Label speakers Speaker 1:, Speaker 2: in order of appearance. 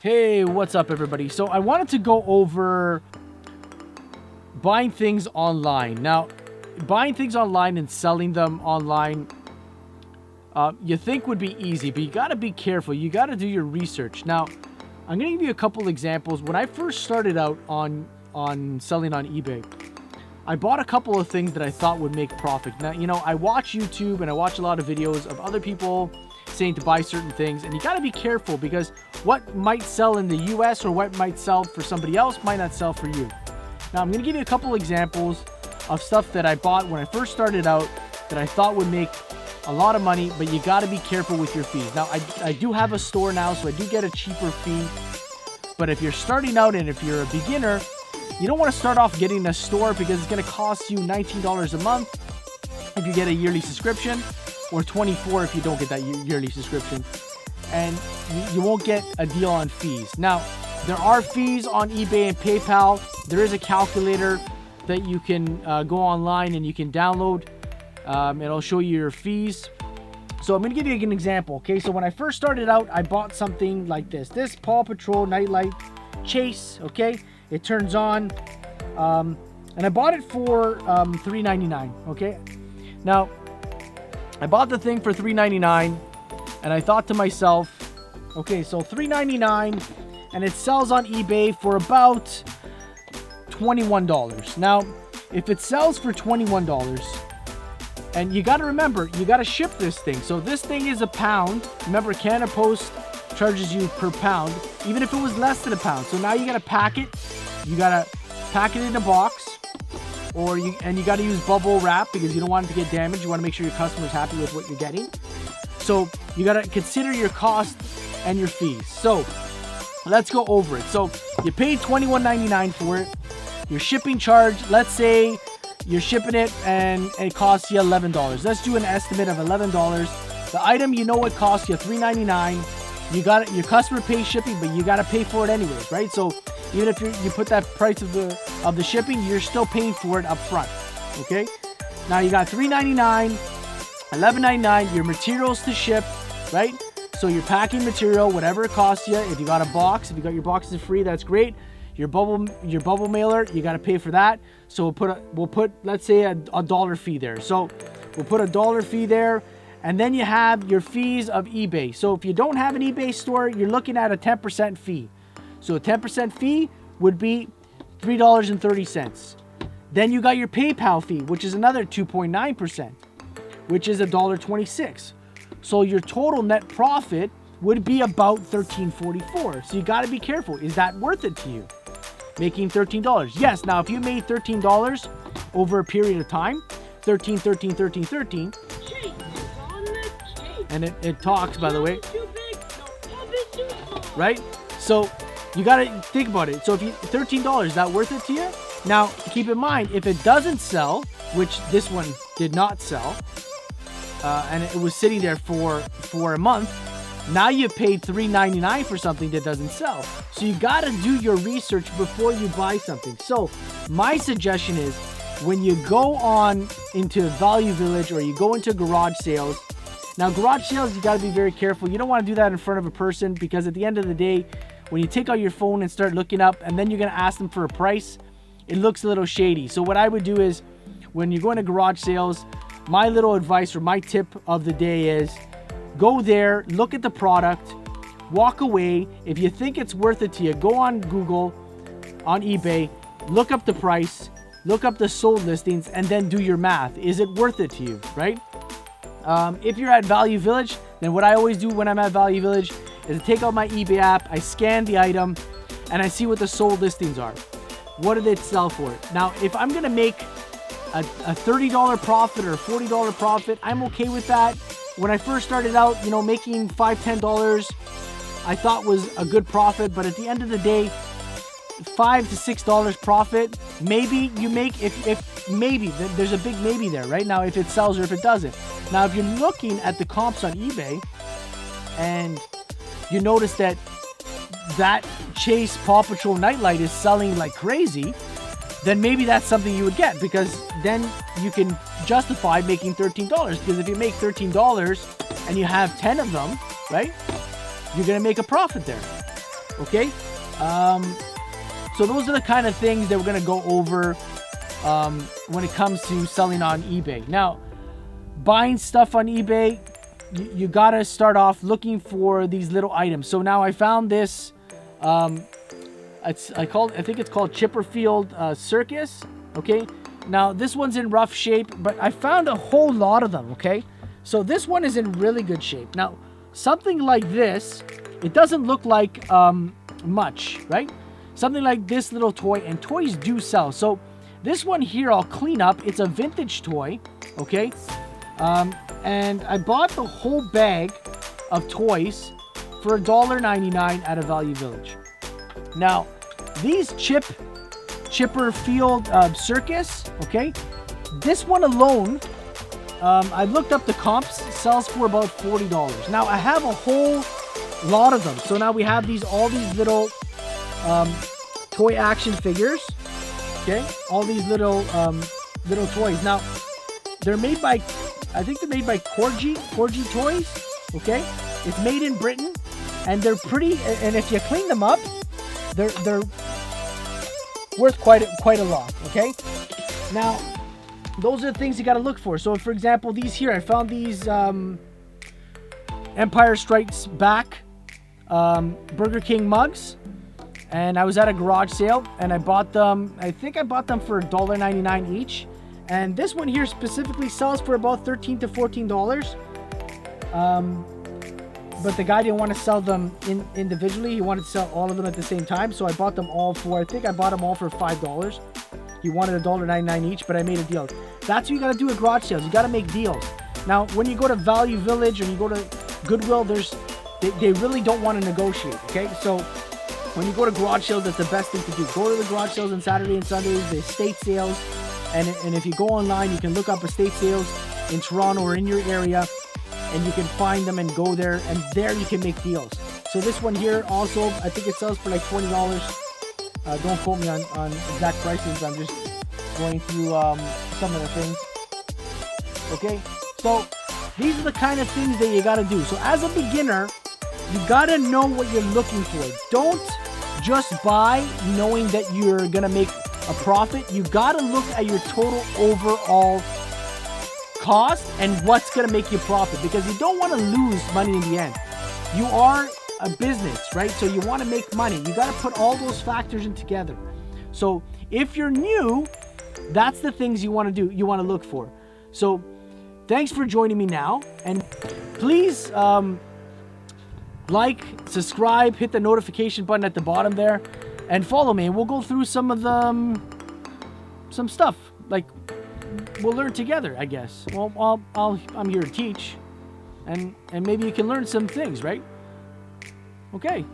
Speaker 1: Hey, what's up everybody? So I wanted to go over buying things online. Now, buying things online and selling them online, you think would be easy, but you got to be careful. You got to do your research. Now, I'm going to give you a couple examples. When I first started out on selling on eBay, I bought a couple of things that I thought would make profit. Now, you know, I watch YouTube and I watch a lot of videos of other people saying to buy certain things, and you got to be careful because what might sell in the US or what might sell for somebody else might not sell for you. Now, I'm going to give you a couple examples of stuff that I bought when I first started out that I thought would make a lot of money, but you got to be careful with your fees. Now, I do have a store now, so I do get a cheaper fee, but if you're starting out and if you're a beginner, you don't want to start off getting a store because it's going to cost you $19 a month if you get a yearly subscription, or $24 if you don't get that yearly subscription, and you won't get a deal on fees. Now, there are fees on eBay and PayPal. There is a calculator that you can go online and you can download. It'll show you your fees. So I'm going to give you an example, okay? So when I first started out, I bought something like this Paw Patrol Nightlight Chase, okay? It turns on, and I bought it for $3.99, okay? Now, I bought the thing for $3.99, and I thought to myself, okay, so $3.99, and it sells on eBay for about $21. Now, if it sells for $21, and you got to remember, you got to ship this thing. So this thing is a pound. Remember, Canada Post charges you per pound, even if it was less than a pound. So now you got to pack it. You got to pack it in a box. You got to use bubble wrap because you don't want it to get damaged. You want to make sure your customer's happy with what you're getting. So you got to consider your cost and your fees. So let's go over it. So you paid $21.99 for it. Your shipping charge, let's say you're shipping it and it costs you $11. Let's do an estimate of $11. The item, you know, it costs you $3.99. You got it. Your customer pays shipping, but you got to pay for it anyways, right? So even if you put that price of the shipping, you're still paying for it up front, okay? Now you got $3.99, $11.99, your materials to ship, right? So your packing material, whatever it costs you. If you got a box, if you got your boxes free, that's great. Your bubble mailer, you got to pay for that. So we'll put let's say a dollar fee there. So we'll put a dollar fee there, and then you have your fees of eBay. So if you don't have an eBay store, you're looking at a 10% fee. So a 10% fee would be $3.30. Then you got your PayPal fee, which is another 2.9%, which is $1.26. So your total net profit would be about $13.44. So you got to be careful. Is that worth it to you? Making $13. Yes. Now, if you made $13 over a period of time, 13, and it talks, by the way, right? So you got to think about it. So if you $13, is that worth it to you? Now, keep in mind, if it doesn't sell, which this one did not sell, and it was sitting there for a month, now you paid $3.99 for something that doesn't sell. So you got to do your research before you buy something. So my suggestion is when you go on into Value Village or you go into garage sales. Now, garage sales, you got to be very careful. You don't want to do that in front of a person because at the end of the day, when you take out your phone and start looking up and then you're going to ask them for a price, it looks a little shady. So what I would do is when you go into garage sales, my little advice or my tip of the day is go there, look at the product, walk away. If you think it's worth it to you, go on Google, on eBay, look up the price, look up the sold listings, and then do your math. Is it worth it to you, right? If you're at Value Village, then what I always do when I'm at Value Village is I take out my eBay app, I scan the item, and I see what the sold listings are. What did it sell for? Now, if I'm going to make a $30 profit or a $40 profit, I'm okay with that. When I first started out, you know, making $5, $10, I thought was a good profit. But at the end of the day, $5 to $6 profit, maybe you make, if maybe, there's a big maybe there, right? Now, if it sells or if it doesn't. Now, if you're looking at the comps on eBay and you notice that Chase Paw Patrol Nightlight is selling like crazy, then maybe that's something you would get, because then you can justify making $13. Because if you make $13 and you have 10 of them, right, you're going to make a profit there. Okay, so those are the kind of things that we're gonna go over when it comes to selling on eBay. Now, buying stuff on eBay, you gotta start off looking for these little items. So now I found this. I think it's called Chipperfield Circus. Okay, now this one's in rough shape, but I found a whole lot of them. Okay, so this one is in really good shape. Now, something like this, it doesn't look like much, right? Something like this little toy, and toys do sell. So this one here I'll clean up. It's a vintage toy. Okay, and I bought the whole bag of toys for $1.99 at a Value Village. Now, these Chipperfield Circus, okay, this one alone, I looked up the comps, sells for about $40. Now, I have a whole lot of them. So now we have all these little toy action figures, okay, all these little toys. Now, they're made by, I think they're made by Corgi Toys, okay? It's made in Britain, and they're pretty, and if you clean them up, they're worth quite a lot, okay? Now, those are the things you got to look for. So, for example, these here, I found these Empire Strikes Back Burger King mugs, and I was at a garage sale, and I bought them, I think I bought them for $1.99 each. And this one here specifically sells for about $13 to $14. But the guy didn't want to sell them individually. He wanted to sell all of them at the same time. So I bought them all for, I think I bought them all for $5. He wanted $1.99 each, but I made a deal. That's what you got to do at garage sales. You got to make deals. Now, when you go to Value Village or you go to Goodwill, they really don't want to negotiate, okay? So when you go to garage sales, that's the best thing to do. Go to the garage sales on Saturday and Sundays, the estate sales. And if you go online, you can look up estate sales in Toronto or in your area, and you can find them and go there, and there you can make deals. So this one here also, I think it sells for like $20. Don't quote me on exact prices. I'm just going through some of the things. Okay, so these are the kind of things that you got to do. So as a beginner, you got to know what you're looking for. Don't just buy knowing that you're going to make a profit. You got to look at your total overall cost and what's going to make you profit, because you don't want to lose money in the end. You are a business, right? So you want to make money. You got to put all those factors in together. So if you're new, that's the things you want to do, you want to look for. So thanks for joining me now, and please like, subscribe, hit the notification button at the bottom there, and follow me, and we'll go through some of some stuff. Like, we'll learn together, I guess. Well, I'm here to teach, and maybe you can learn some things, right? Okay.